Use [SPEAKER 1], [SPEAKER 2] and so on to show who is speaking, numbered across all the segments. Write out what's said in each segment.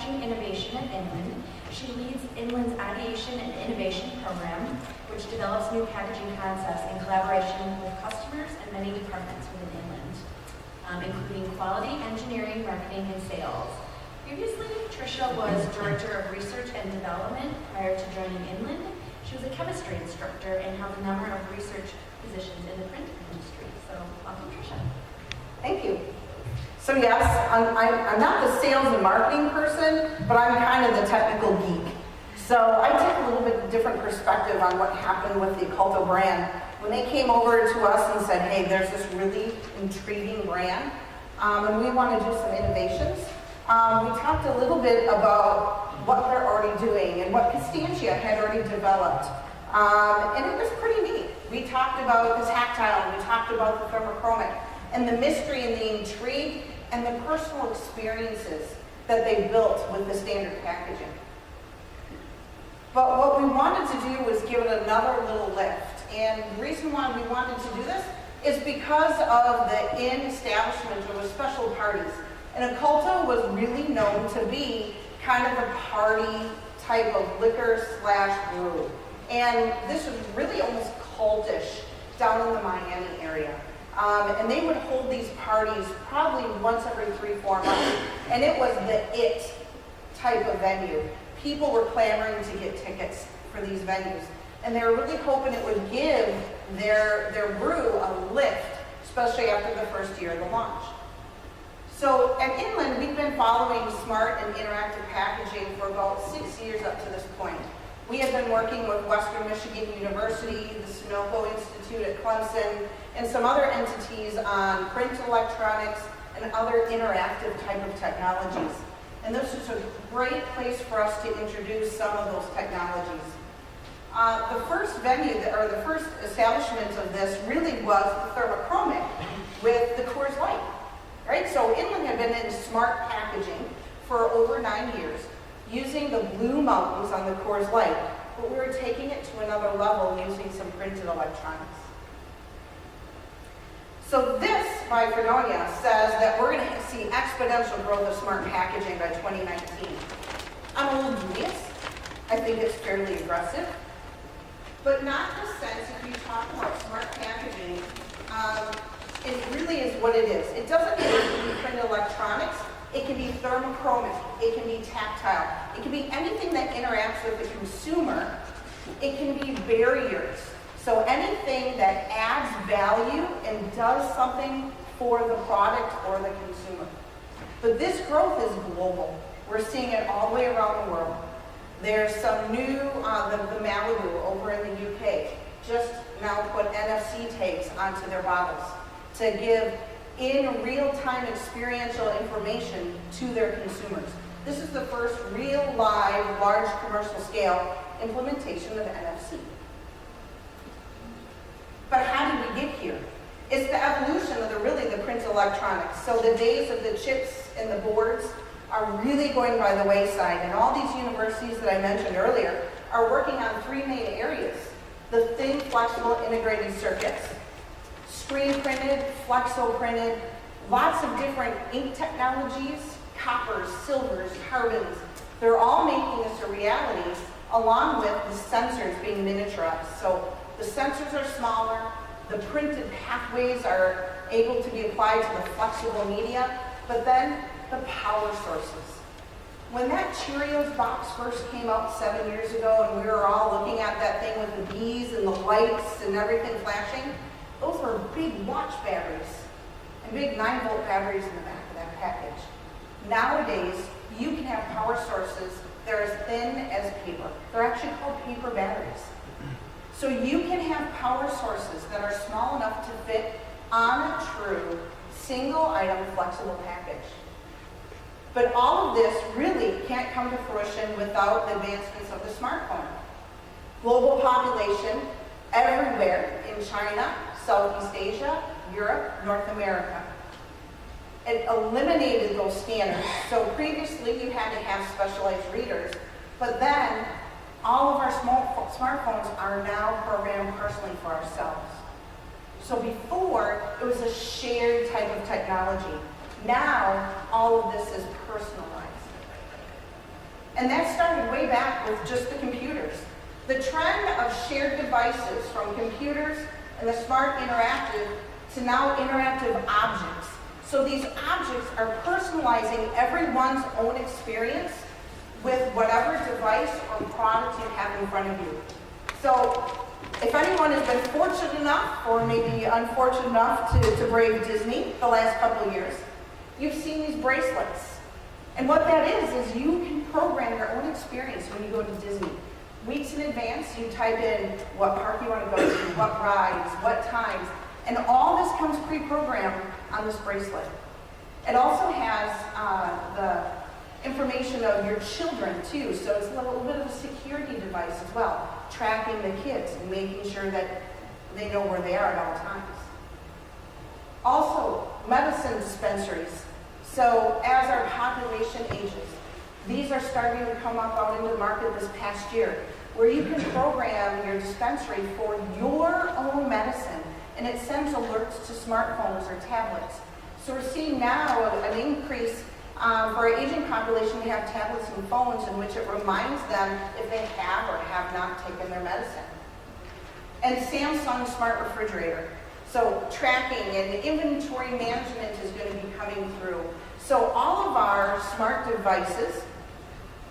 [SPEAKER 1] Production Innovation at Inland. She leads Inland's Ideation and Innovation Program, which develops new packaging concepts in collaboration with customers and many departments within Inland, including quality, engineering, marketing, and sales. Previously, Tricia was Director of Research and Development prior to joining Inland. She was a chemistry instructor and held a number of research positions in the print industry. So, welcome, Tricia.
[SPEAKER 2] Thank you. So yes, I'm not the sales and marketing person, but I'm kind of the technical geek. So I take a little bit different perspective on what happened with the Oculto brand. When they came over to us and said, hey, there's this really intriguing brand, and we want to do some innovations, we talked a little bit about what they're already doing and what Constantia had already developed. And it was pretty neat. We talked about the tactile, and we talked about the thermochromic, and the mystery and the intrigue and the personal experiences that they built with the standard packaging. But what we wanted to do was give it another little lift. And the reason why we wanted to do this is because of the in-establishment or the special parties. And Oculto was really known to be kind of a party type of liquor / brew. And this was really almost cultish down in the Miami area. And they would hold these parties probably once every 3-4 months. And it was the it type of venue. People were clamoring to get tickets for these venues. And they were really hoping it would give their brew a lift, especially after the first year of the launch. So at Inland, we've been following smart and interactive packaging for about 6 years up to this point. We have been working with Western Michigan University, the Sunoco Institute at Clemson, and some other entities on print electronics and other interactive type of technologies. And this is a great place for us to introduce some of those technologies. The first venue, or the first establishment of this really was the thermochromic with the Coors Light, right? So Inland had been in smart packaging for over 9 years, using the blue mountains on the Coors Light, but we were taking it to another level using some printed electronics. So this, by Fredonia, says that we're going to see exponential growth of smart packaging by 2019. I'm a little dubious. I think it's fairly aggressive, but not in the sense if you talk about smart packaging, it really is what it is. It doesn't have to be printed electronics. It can be thermochromic, it can be tactile, it can be anything that interacts with the consumer. It can be barriers. So anything that adds value and does something for the product or the consumer. But this growth is global. We're seeing it all the way around the world. There's some new, the Malibu over in the UK just now put NFC tags onto their bottles to give in real-time experiential information to their consumers. This is the first real, live, large commercial scale implementation of NFC. But how did we get here? It's the evolution of the print electronics. So the days of the chips and the boards are really going by the wayside, and all these universities that I mentioned earlier are working on 3 main areas. The thin, flexible, integrated circuits, screen printed, flexo printed, lots of different ink technologies, coppers, silvers, carbons. They're all making this a reality, along with the sensors being miniaturized. So the sensors are smaller, the printed pathways are able to be applied to the flexible media, but then the power sources. When that Cheerios box first came out 7 years ago and we were all looking at that thing with the bees and the lights and everything flashing, those were big watch batteries and big 9-volt batteries in the back of that package. Nowadays, you can have power sources that are as thin as paper. They're actually called paper batteries. So you can have power sources that are small enough to fit on a true single item flexible package. But all of this really can't come to fruition without the advancements of the smartphone. Global population everywhere in China, Southeast Asia, Europe, North America. It eliminated those scanners. So previously you had to have specialized readers, but then all of our smartphones are now programmed personally for ourselves. So before, it was a shared type of technology. Now, all of this is personalized. And that started way back with just the computers. The trend of shared devices from computers and the smart interactive to now interactive objects. So these objects are personalizing everyone's own experience with whatever device or product you have in front of you. So if anyone has been fortunate enough, or maybe unfortunate enough to brave Disney the last couple of years, you've seen these bracelets. And what that is you can program your own experience when you go to Disney. Weeks in advance, you type in what park you want to go to, what rides, what times, and all this comes pre-programmed on this bracelet. It also has the information of your children too, so it's a little bit of a security device as well, tracking the kids and making sure that they know where they are at all times. Also, medicine dispensaries. So as our population ages, these are starting to come up out into the market this past year, where you can program your dispensary for your own medicine, and it sends alerts to smartphones or tablets. So we're seeing now an increase for our aging population. We have tablets and phones in which it reminds them if they have or have not taken their medicine. And Samsung smart refrigerator. So tracking and inventory management is going to be coming through. So all of our smart devices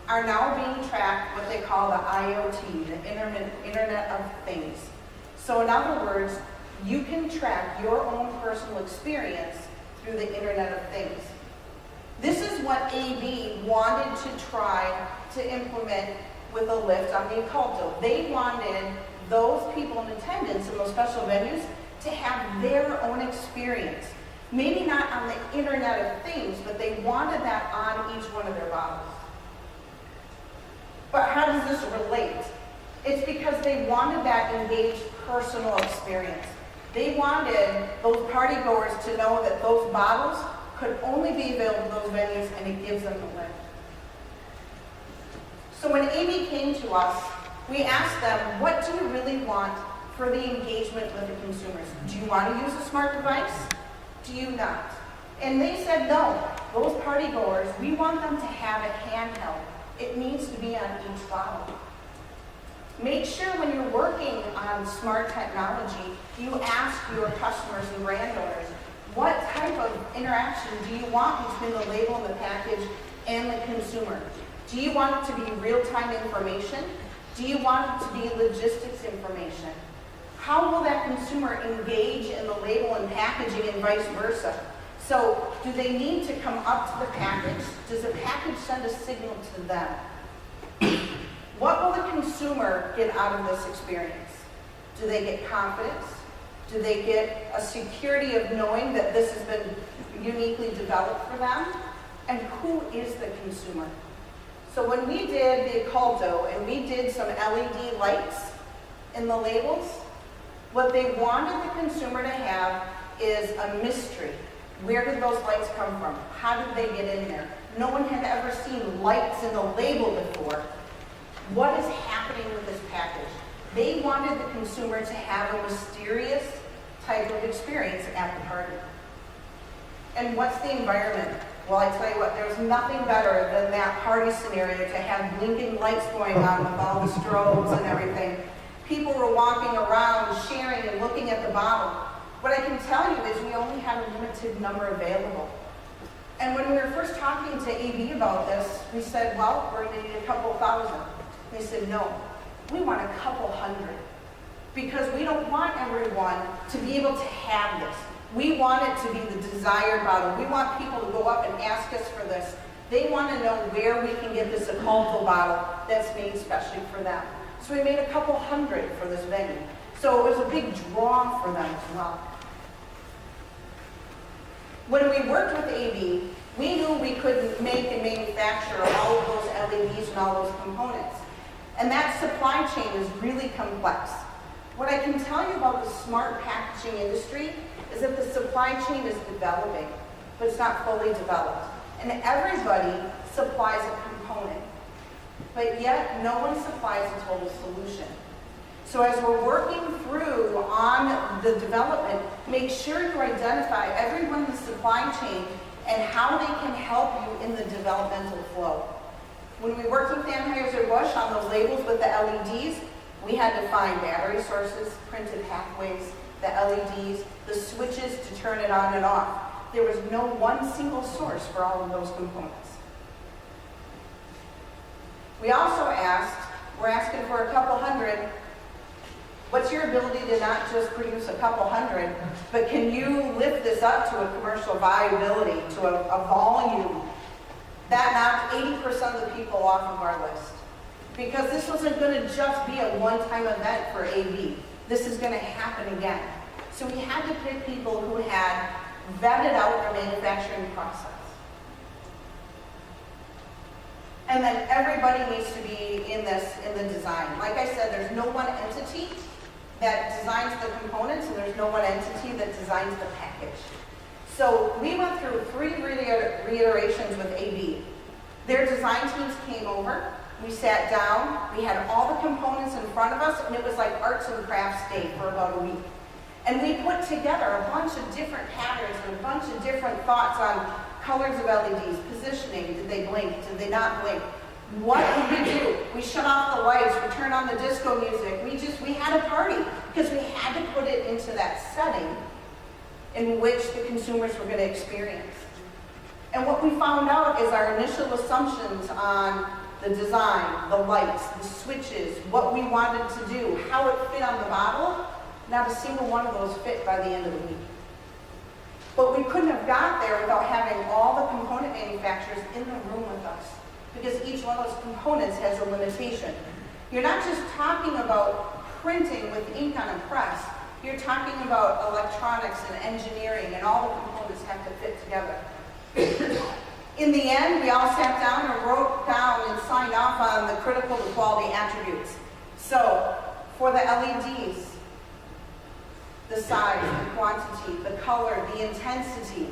[SPEAKER 2] are now being tracked, what they call the IoT, the Internet of Things. So in other words, you can track your own personal experience through the Internet of Things. This is what AB wanted to try to implement with a lift on the Oculto. They wanted those people in attendance in those special venues to have their own experience. Maybe not on the Internet of Things, but they wanted that on each one of their bottles. But how does this relate? It's because they wanted that engaged personal experience. They wanted those party goers to know that those bottles could only be available in those venues, and it gives them a lift. So when Amy came to us, we asked them, what do you really want for the engagement with the consumers? Do you want to use a smart device? Do you not? And they said, no, those party goers, we want them to have it handheld. It needs to be on each bottle. Make sure when you're working on smart technology, you ask your customers and brand owners, what type of interaction do you want between the label and the package and the consumer? Do you want it to be real-time information? Do you want it to be logistics information? How will that consumer engage in the label and packaging and vice versa? So, do they need to come up to the package? Does the package send a signal to them? What will the consumer get out of this experience? Do they get confidence? Do they get a security of knowing that this has been uniquely developed for them? And who is the consumer? So when we did the Oculto and we did some LED lights in the labels, what they wanted the consumer to have is a mystery. Where did those lights come from? How did they get in there? No one had ever seen lights in the label before. What is happening with this package? They wanted the consumer to have a mysterious type of experience at the party. And what's the environment? Well, I tell you what, there's nothing better than that party scenario to have blinking lights going on with all the strobes and everything. People were walking around, sharing and looking at the bottle. What I can tell you is we only had a limited number available. And when we were first talking to AB about this, we said, well, we're going to need a couple thousand. They said, no, we want a couple hundred. Because we don't want everyone to be able to have this. We want it to be the desired bottle. We want people to go up and ask us for this. They want to know where we can get this Oculto bottle that's made especially for them. So we made a couple hundred for this venue. So it was a big draw for them as well. When we worked with AB, we knew we couldn't make and manufacture all of those LEDs and all those components. And that supply chain is really complex. What I can tell you about the smart packaging industry is that the supply chain is developing, but it's not fully developed. And everybody supplies a component, but yet no one supplies a total solution. So as we're working through on the development, make sure you identify everyone in the supply chain and how they can help you in the developmental flow. When we worked with Anheuser-Busch on those labels with the LEDs, we had to find battery sources, printed pathways, the LEDs, the switches to turn it on and off. There was no one single source for all of those components. We also asked, we're asking for a couple hundred. What's your ability to not just produce a couple hundred, but can you lift this up to a commercial viability, to a volume? That knocked 80% of the people off of our list. Because this wasn't going to just be a one-time event for AV. This is going to happen again. So we had to pick people who had vetted out their manufacturing process. And then everybody needs to be in the design. Like I said, there's no one entity that designs the components, and there's no one entity that designs the package. So we went through 3 reiterations with AV. Their design teams came over, we sat down, we had all the components in front of us, and it was like arts and crafts day for about a week. And we put together a bunch of different patterns and a bunch of different thoughts on colors of LEDs, positioning, did they blink, did they not blink? What did we do? We shut off the lights, we turned on the disco music, we had a party because we had to put it into that setting in which the consumers were going to experience. And what we found out is our initial assumptions on the design, the lights, the switches, what we wanted to do, how it fit on the bottle, not a single one of those fit by the end of the week. But we couldn't have got there without having all the component manufacturers in the room with us, because each one of those components has a limitation. You're not just talking about printing with ink on a press, you're talking about electronics and engineering, and all the components have to fit together. In the end, we all sat down and wrote down and signed off on the critical to quality attributes. So, for the LEDs, the size, the quantity, the color, the intensity,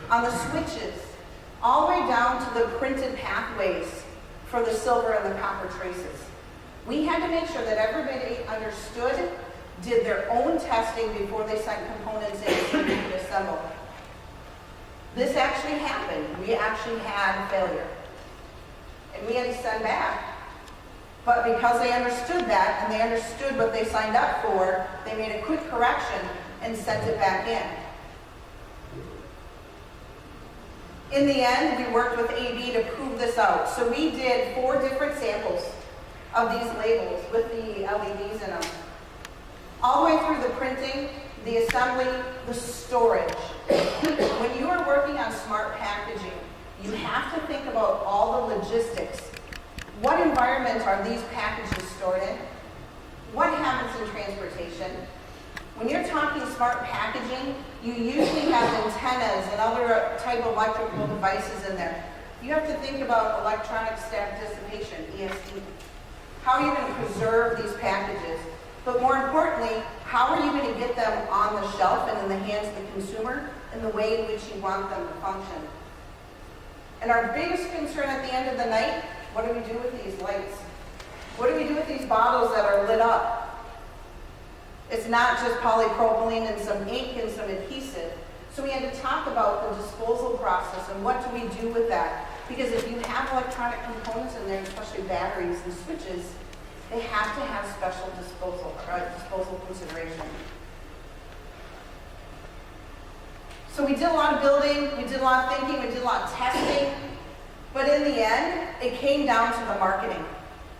[SPEAKER 2] on the switches, all the way down to the printed pathways for the silver and the copper traces. We had to make sure that everybody understood, did their own testing before they sent components in to be assembled. This actually happened. We actually had a failure. And we had to send back. But because they understood that and they understood what they signed up for, they made a quick correction and sent it back in. In the end, we worked with AV to prove this out. So we did 4 different samples of these labels with the LEDs in them. All the way through the printing, the assembly, the storage. When you are working on smart packaging, you have to think about all the logistics. What environment are these packages stored in? What happens in transportation? When you're talking smart packaging, you usually have antennas and other type of electrical devices in there. You have to think about electronic static dissipation, ESD. How are you going to preserve these packages? But more importantly, how are you going to get them on the shelf and in the hands of the consumer in the way in which you want them to function? And our biggest concern at the end of the night, what do we do with these lights? What do we do with these bottles that are lit up? It's not just polypropylene and some ink and some adhesive. So we had to talk about the disposal process and what do we do with that? Because if you have electronic components in there, especially batteries and switches, they have to have special disposal consideration. So we did a lot of building, we did a lot of thinking, we did a lot of testing, but in the end, it came down to the marketing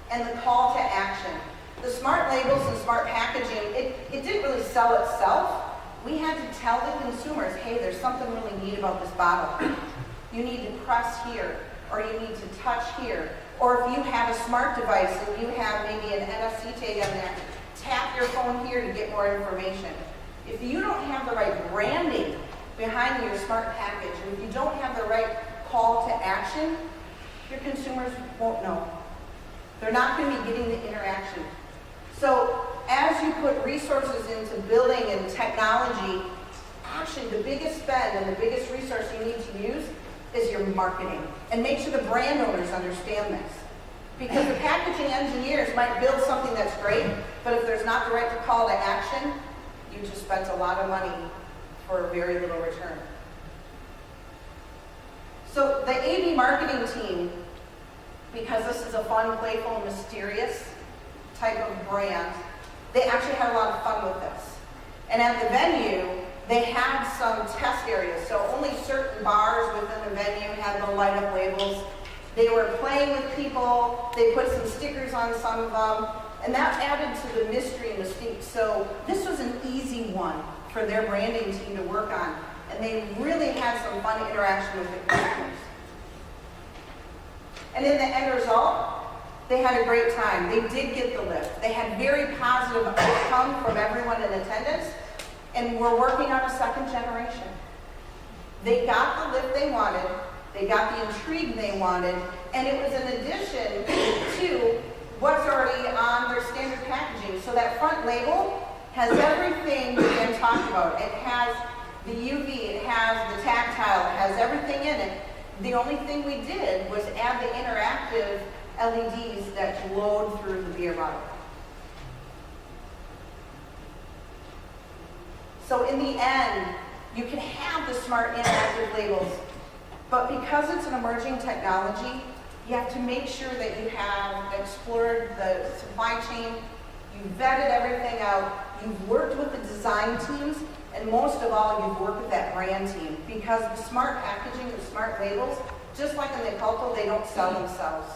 [SPEAKER 2] and the call to action. The smart labels and smart packaging, it didn't really sell itself. We had to tell the consumers, hey, there's something really neat about this bottle. You need to press here, or you need to touch here. Or if you have a smart device and you have maybe an NFC tag on there, tap your phone here to get more information. If you don't have the right branding behind your smart package, and if you don't have the right call to action, your consumers won't know. They're not going to be getting the interaction. So as you put resources into building and technology, actually the biggest spend and the biggest resource you need to use is your marketing. And make sure the brand owners understand this. Because the packaging engineers might build something that's great, but if there's not the right call to action, you just spent a lot of money for very little return. So the AV marketing team, because this is a fun, playful, mysterious type of brand, they actually had a lot of fun with this. And at the venue, they had some test areas, so only certain bars within the venue had the light up labels. They were playing with people, they put some stickers on some of them, and that added to the mystery and mystique. So this was an easy one for their branding team to work on, and they really had some fun interaction with the customers. And in the end result, they had a great time. They did get the lift. They had very positive outcome from everyone in attendance, and we're working on a second generation. They got the lift they wanted, they got the intrigue they wanted, and it was in addition to what's already on their standard packaging. So that front label has everything Dan talked about. It has the UV, it has the tactile, it has everything in it. The only thing we did was add the interactive LEDs that glowed through the beer bottle. So in the end, you can have the smart interactive labels, but because it's an emerging technology, you have to make sure that you have explored the supply chain, you've vetted everything out, you've worked with the design teams, and most of all, you've worked with that brand team, because the smart packaging, the smart labels, just like in the Oculto, they don't sell themselves.